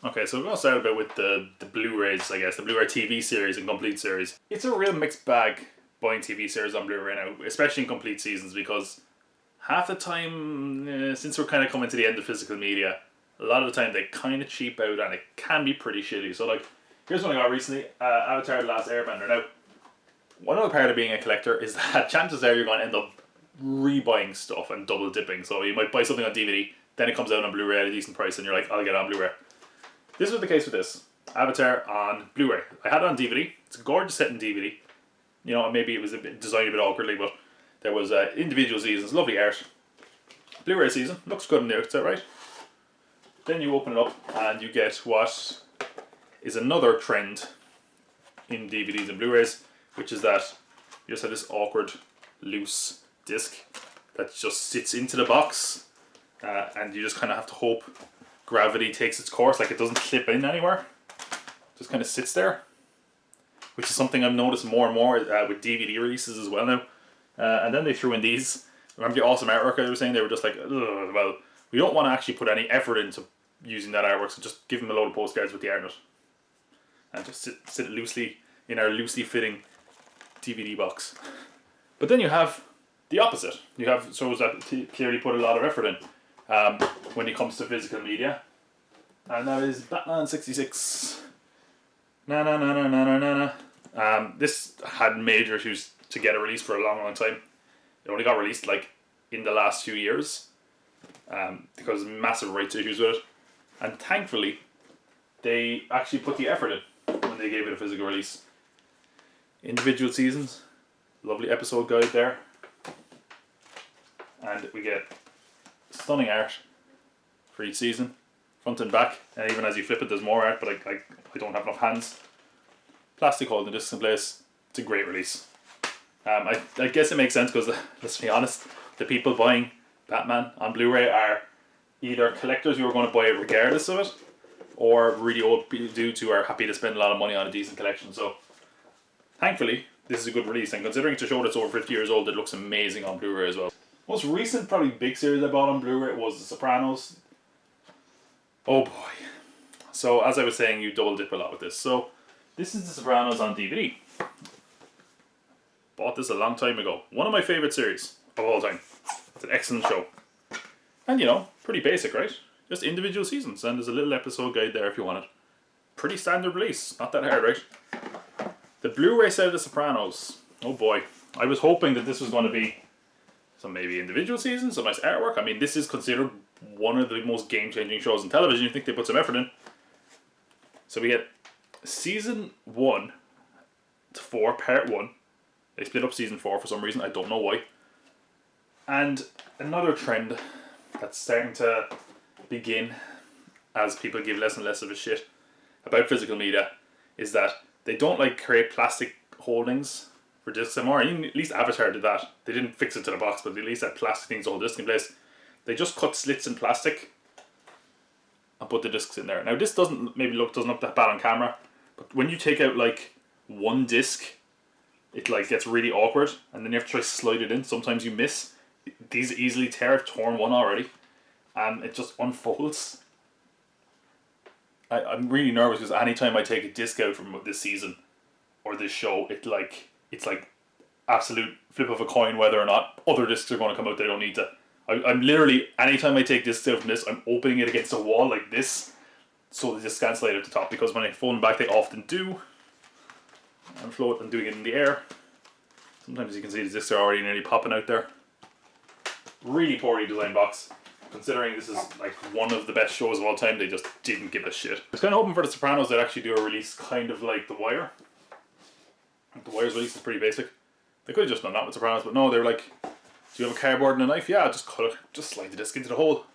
Okay, so we're going to start a bit with the Blu-rays, I guess, the Blu-ray TV series and complete series. It's a real mixed bag buying TV series on Blu-ray now, especially in complete seasons, because half the time, since we're kind of coming to the end of physical media, a lot of the time they kind of cheap out and it can be pretty shitty. So like, here's one I got recently, Avatar The Last Airbender. Now, one other part of being a collector is that chances are you're going to end up rebuying stuff and double dipping. So you might buy something on DVD, then it comes out on Blu-ray at a decent price and you're like, I'll get it on Blu-ray. This was the case with this. Avatar on Blu-ray. I had it on DVD. It's a gorgeous set in DVD. You know, maybe it was designed a bit awkwardly, but there was individual seasons, lovely art. Blu-ray season, looks good on the outside, right? Then you open it up and you get what is another trend in DVDs and Blu-rays, which is that you just have this awkward, loose disc that just sits into the box, and you just kind of have to hope gravity takes its course, like it doesn't slip in anywhere. Just kind of sits there, which is something I've noticed more and more with DVD releases as well now. And then they threw in these. Remember the awesome artwork I was saying? They were just like, well, we don't want to actually put any effort into using that artwork, so just give them a load of postcards with the art in it. And just sit it loosely in our loosely fitting DVD box. But then you have the opposite. You have shows that clearly put a lot of effort in when it comes to physical media. And that is Batman 66. This had major issues to get a release for a long time. It only got released like in the last few years because of massive rights issues with it. And thankfully, they actually put the effort in when they gave it a physical release. Individual seasons, lovely episode guide there. And we get stunning art for each season, front and back. And even as you flip it, there's more art, but I don't have enough hands. Plastic holding discs in place. It's a great release. I guess it makes sense because, let's be honest, the people buying Batman on Blu-ray are either collectors who are going to buy it regardless of it, or really old dudes who are happy to spend a lot of money on a decent collection. So, thankfully, this is a good release, and considering it's a show that's over 50 years old, it looks amazing on Blu-ray as well. Most recent, probably big series I bought on Blu-ray was The Sopranos. Oh boy. So, as I was saying, you double dip a lot with this. So, this is The Sopranos on DVD. Bought this a long time ago. One of my favourite series of all time. It's an excellent show. And you know, pretty basic, right? Just individual seasons, and there's a little episode guide there if you want it. Pretty standard release, not that hard, right? The Blu-ray set of The Sopranos. Oh boy. I was hoping that this was going to be some maybe individual seasons, some nice artwork. I mean, this is considered one of the most game-changing shows on television. You think they put some effort in. So we get season 1 to 4, part 1. They split up season 4 for some reason, I don't know why. And another trend that's starting to begin as people give less and less of a shit about physical media is that they don't like create plastic holdings for discs anymore. At least Avatar did that. They didn't fix it to the box, but at least had plastic things to hold disc in place. They just cut slits in plastic and put the discs in there. Now this doesn't look that bad on camera, but when you take out like one disc, it like gets really awkward, and then you have to try to slide it in. Sometimes you miss. These easily tear. I've torn one already, and it just unfolds. I'm really nervous because anytime I take a disc out from this season or this show, it's like absolute flip of a coin whether or not other discs are going to come out. They don't need to. I'm literally, anytime I take discs out from this, I'm opening it against a wall like this, so the disc can't slide out the top. Because when I fold them back, they often do. And float and doing it in the air. Sometimes you can see the discs are already nearly popping out there. Really poorly designed box. Considering this is like one of the best shows of all time, they just didn't give a shit. I was kind of hoping for The Sopranos they'd actually do a release kind of like The Wire. The Wire's release is pretty basic. They could have just done that with Sopranos, but no, they were like, do you have a cardboard and a knife? Yeah, just cut it. Just slide the disc into the hole.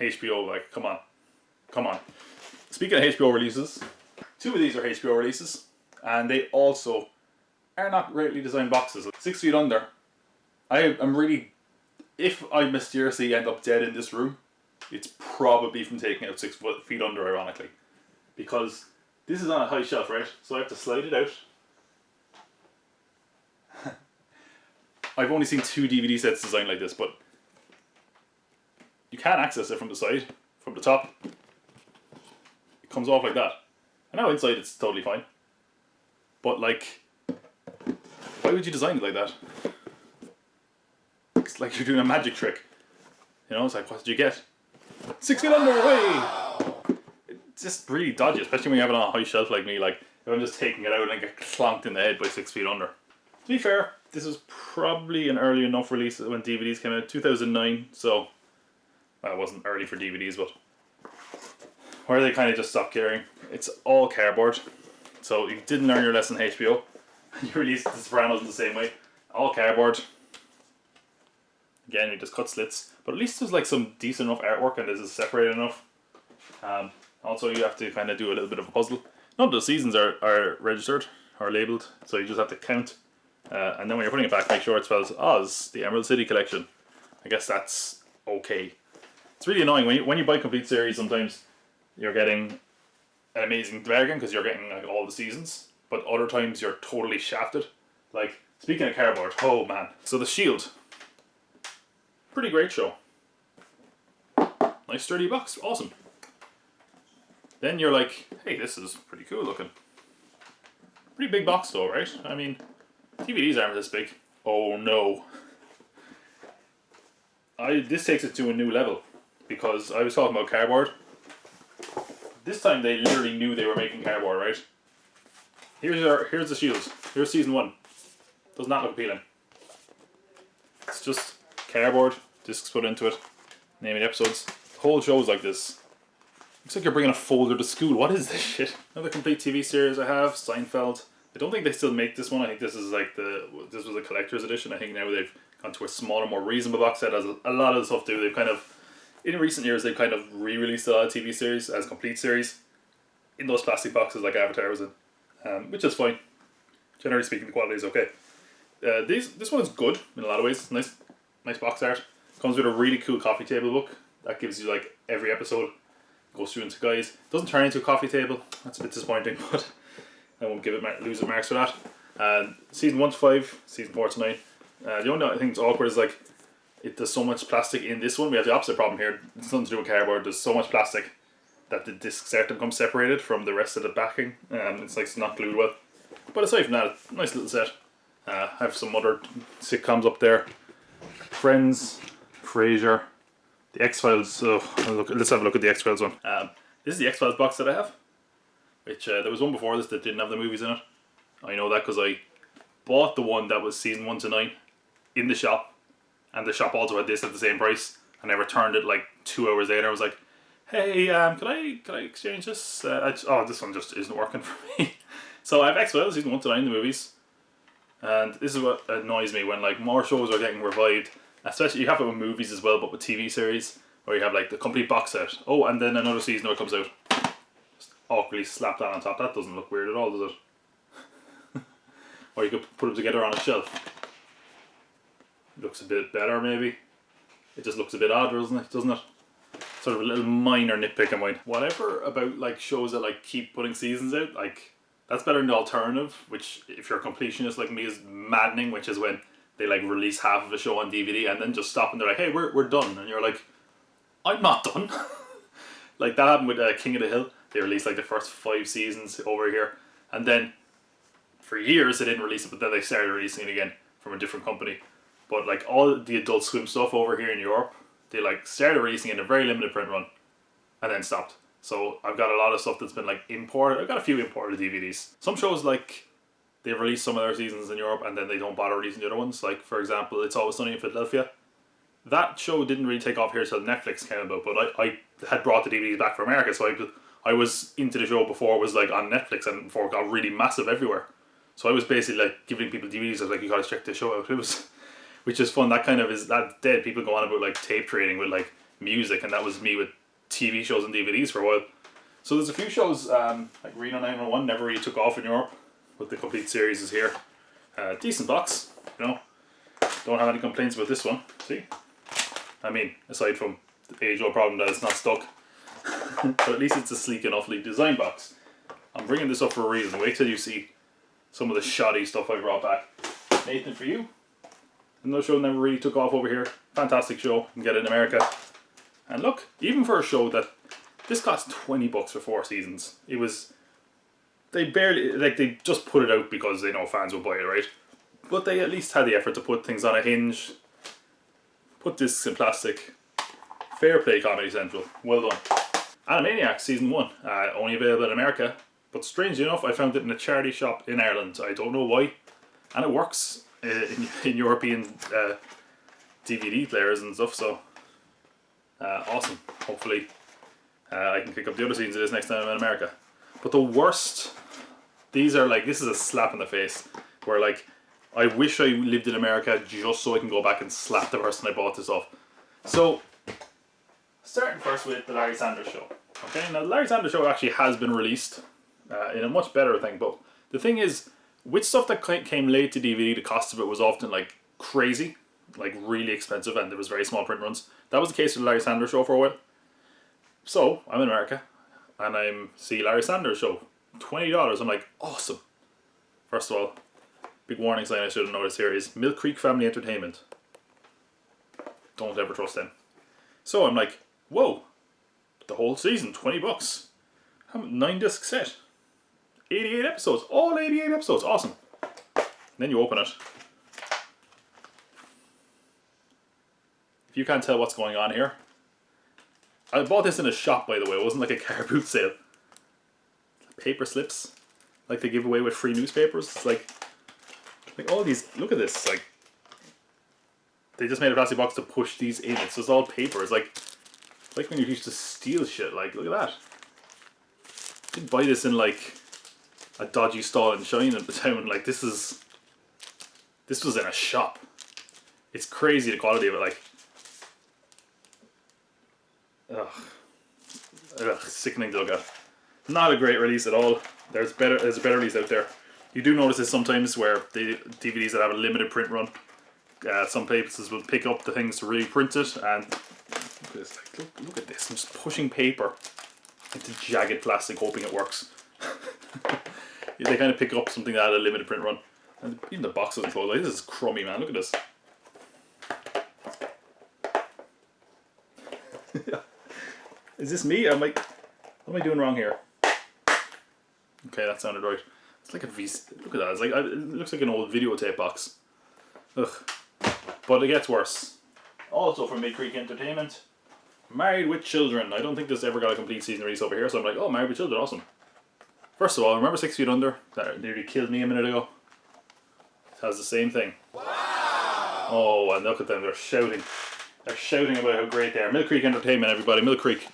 HBO, like, come on. Come on. Speaking of HBO releases, 2 of these are HBO releases, and they also are not greatly designed boxes. 6 Feet Under. I'm really, if I mysteriously end up dead in this room, it's probably from taking out 6 Feet Under, ironically. Because this is on a high shelf, right? So I have to slide it out. I've only seen 2 DVD sets designed like this, but you can access it from the side, from the top. It comes off like that. And now inside it's totally fine. But like, why would you design it like that? It's like you're doing a magic trick. You know, it's like, what did you get? 6 feet under, way! It's just really dodgy, especially when you have it on a high shelf like me. Like, if I'm just taking it out and I get clonked in the head by 6 feet under. To be fair, this was probably an early enough release when DVDs came out, 2009, so well, it wasn't early for DVDs, but where they kind of just stopped caring. It's all cardboard, so you didn't learn your lesson HBO. You released The Sopranos in the same way, all cardboard. Again, you just cut slits, but at least there's like some decent enough artwork and this is separated enough. Also, you have to kind of do a little bit of a puzzle. None of the seasons are registered or labelled, so you just have to count. And then when you're putting it back, make sure it spells Oz, the Emerald City Collection. I guess that's okay. It's really annoying when you buy complete series. Sometimes you're getting an amazing bargain because you're getting like all the seasons, but other times you're totally shafted. Like, speaking of cardboard, oh man. So The Shield, pretty great show. Nice sturdy box, awesome. Then you're like, hey, this is pretty cool looking. Pretty big box though, right? I mean, DVDs aren't this big. Oh no. This takes it to a new level because I was talking about cardboard. This time they literally knew they were making cardboard, right? Here's the Shields. Here's season 1. Does not look appealing. It's just cardboard, discs put into it, naming episodes. The whole show's like this. Looks like you're bringing a folder to school. What is this shit? Another complete TV series I have, Seinfeld. I don't think they still make this one. I think this is like this was a collector's edition. I think now they've gone to a smaller, more reasonable box set, as a lot of the stuff do. They've kind of, in recent years, they've kind of re-released a lot of TV series as complete series in those plastic boxes like Avatar was in, which is fine. Generally speaking, the quality is okay. This one is good in a lot of ways. Nice box art. Comes with a really cool coffee table book that gives you like every episode. Goes through into guys. Doesn't turn into a coffee table. That's a bit disappointing, but I won't give it lose it marks for that. Season 1 to 5, season 4 to 9. The only thing that's awkward is like there's so much plastic in this one. We have the opposite problem here. It's nothing to do with cardboard. There's so much plastic that the discs start to become separated from the rest of the backing. It's like it's not glued well. But aside from that, nice little set. I have some other sitcoms up there. Friends, Frasier, The X-Files. So let's have a look at the X-Files one. This is the X-Files box that I have. Which there was one before this that didn't have the movies in it. I know that because I bought the one that was season 1 to 9 in the shop, and the shop also had this at the same price, and I returned it like 2 hours later. I was like, hey, can I exchange this? This one just isn't working for me. So I have X-Files season 1 to 9 in the movies, and this is what annoys me when like more shows are getting revived, especially you have it with movies as well, but with TV series where you have like the complete box set. Oh, and then another season where it comes out. Awkwardly slap that on top. That doesn't look weird at all, does it? Or you could put them together on a shelf. Looks a bit better, maybe. It just looks a bit odd, doesn't it? Sort of a little minor nitpick of mine. Whatever about like shows that like keep putting seasons out, like that's better than the alternative, which if you're a completionist like me is maddening, which is when they like release half of a show on DVD and then just stop and they're like, hey, we're done, and you're like, I'm not done. Like that happened with King of the Hill. They released like the first 5 seasons over here, and then for years they didn't release it, but then they started releasing it again from a different company. But like all the Adult Swim stuff over here in Europe, they like started releasing it in a very limited print run and then stopped. So I've got a lot of stuff that's been like imported. I've got a few imported DVDs. Some shows like they've released some of their seasons in Europe and then they don't bother releasing the other ones. Like for example, It's Always Sunny in Philadelphia. That show didn't really take off here until Netflix came about, but I had brought the DVDs back from America, so I was into the show before it was like on Netflix and before it got really massive everywhere. So I was basically like giving people DVDs. I was like, you gotta check this show out. It was, which is fun. That kind of is that dead. People go on about like tape trading with like music, and that was me with TV shows and DVDs for a while. So there's a few shows like Reno 911 never really took off in Europe, but the complete series is here. Decent box, you know. Don't have any complaints about this one. See, I mean, aside from the age-old problem that it's not stuck. But at least it's a sleek enoughly designed box. I'm bringing this up for a reason. Wait till you see some of the shoddy stuff I brought back. Nathan, for you. Another show never really took off over here. Fantastic show. You can get it in America. And look, even for a show that This cost $20 for 4 seasons. It was... They barely... Like, they just put it out because they know fans will buy it, right? But they at least had the effort to put things on a hinge. Put discs in plastic. Fair play, Comedy Central. Well done. Animaniacs Season 1. Only available in America. But strangely enough, I found it in a charity shop in Ireland. I don't know why. And it works in European DVD players and stuff, so... awesome. Hopefully I can pick up the other scenes of this next time I'm in America. But the worst... These are like... This is a slap in the face. Where like... I wish I lived in America just so I can go back and slap the person I bought this off. So... Starting first with the Larry Sanders Show. Okay, now the Larry Sanders Show actually has been released in a much better thing, but the thing is, with stuff that came late to DVD, the cost of it was often like crazy, like really expensive, and there was very small print runs. That was the case with the Larry Sanders Show for a while. So, I'm in America, and I'm see Larry Sanders Show, $20. I'm like, awesome. First of all, big warning sign I should have noticed here is Mill Creek Family Entertainment. Don't ever trust them. So I'm like, whoa, the whole season, $20. 9-disc set. 88 episodes, all 88 episodes, awesome. And then you open it. If you can't tell what's going on here, I bought this in a shop, by the way. It wasn't like a car boot sale. Paper slips, like they give away with free newspapers. It's like all these. Look at this. Like they just made a plastic box to push these in. It's just all paper. It's like when you used to steal shit. Like look at that. I didn't buy this in like a dodgy stall in China at the town. Like this was in a shop. It's crazy the quality of it. Like, sickening to look at. Not a great release at all. There's a better release out there. You do notice this sometimes where the DVDs that have a limited print run, some places will pick up the things to reprint it, and look at this. Like, look at this. I'm just pushing paper into jagged plastic, hoping it works. They kind of pick up something that had a limited print run, and even the box doesn't close. Like this is crummy, man. Look at this. Is this me? I'm like, what am I doing wrong here? Okay, that sounded right. It's like a VC. Look at that. It's like it looks like an old videotape box. Ugh. But it gets worse. Also from Mid Creek Entertainment, Married with Children. I don't think this ever got a complete season release over here, so I'm like, oh, Married with Children, awesome. First of all, remember 6 Feet Under? That nearly killed me a minute ago. It has the same thing. Wow! Oh, and look at them. They're shouting. They're shouting about how great they are. Mill Creek Entertainment, everybody. Mill Creek,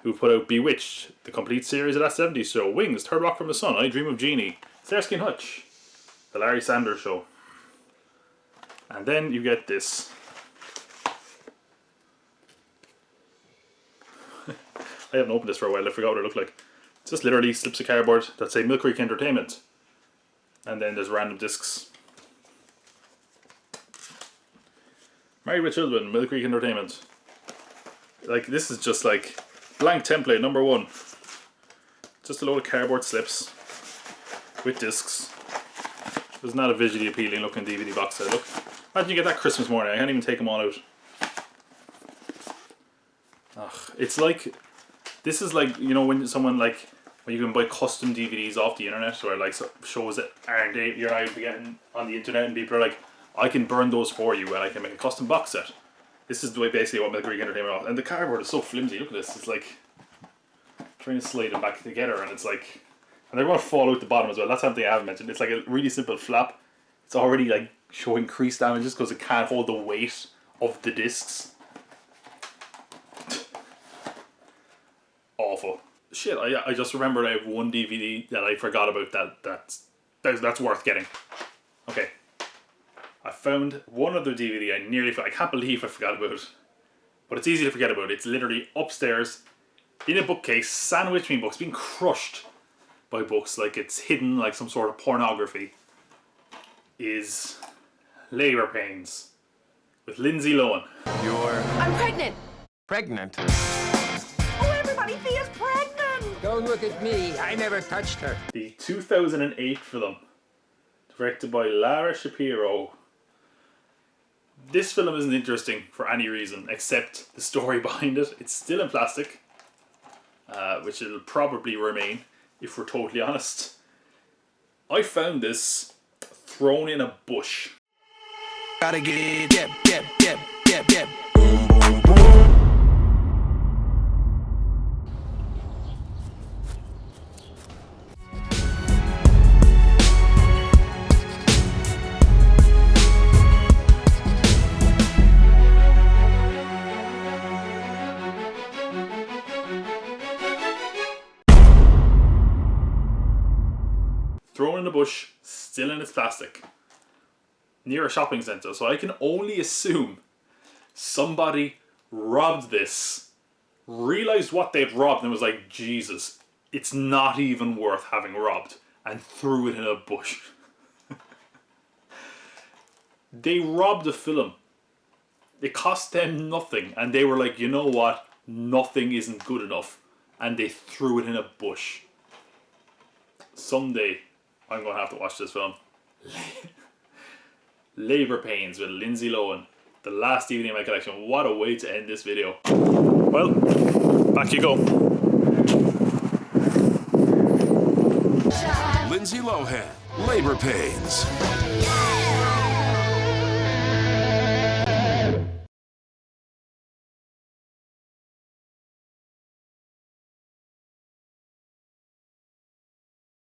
who put out Bewitched, the complete series of that 70s show, Wings, Third Rock from the Sun, I Dream of Jeannie, Starsky and Hutch, the Larry Sanders Show. And then you get this. I haven't opened this for a while, I forgot what it looked like. It's just literally slips of cardboard that say Mill Creek Entertainment. And then there's random discs. Married with Children, Mill Creek Entertainment. Like, this is just like blank template number 1. Just a load of cardboard slips with discs. There's not a visually appealing looking DVD box set. Look, imagine you get that Christmas morning. I can't even take them all out. Ugh, it's like, this is like, you know, when someone like, when you can buy custom DVDs off the internet, or like shows that aren't you're not getting on the internet, and people are like, I can burn those for you and I can make a custom box set. This is the way basically what Mill Creek Entertainment off. And the cardboard is so flimsy. Look at this. It's like trying to slide them back together, and it's like, and they're going to fall out the bottom as well. That's something I haven't mentioned. It's like a really simple flap. It's already like showing crease damages because it can't hold the weight of the discs. Awful. Shit, I just remembered I have one DVD that I forgot about that's worth getting. Okay. I found one other DVD I can't believe I forgot about it. But it's easy to forget about. It's literally upstairs in a bookcase, sandwiched between books, being crushed by books like it's hidden like some sort of pornography, is Labor Pains with Lindsay Lohan. I'm pregnant! Pregnant? Oh, everybody, Thea's pregnant! Don't look at me. I never touched her. The 2008 film, directed by Lara Shapiro. This film isn't interesting for any reason except the story behind it. It's still in plastic. which it'll probably remain, if we're totally honest. I found this thrown in a bush. Gotta get it, yep. Boom, boom, boom. Thrown in a bush, still in its plastic, near a shopping centre. So I can only assume somebody robbed this, realised what they'd robbed and was like, Jesus, it's not even worth having robbed, and threw it in a bush. They robbed a film. It cost them nothing, and they were like, you know what, nothing isn't good enough, and they threw it in a bush. Someday I'm going to have to watch this film. Labour Pains with Lindsay Lohan. The last DVD in my collection. What a way to end this video. Well, back you go. Lindsay Lohan, Labour Pains.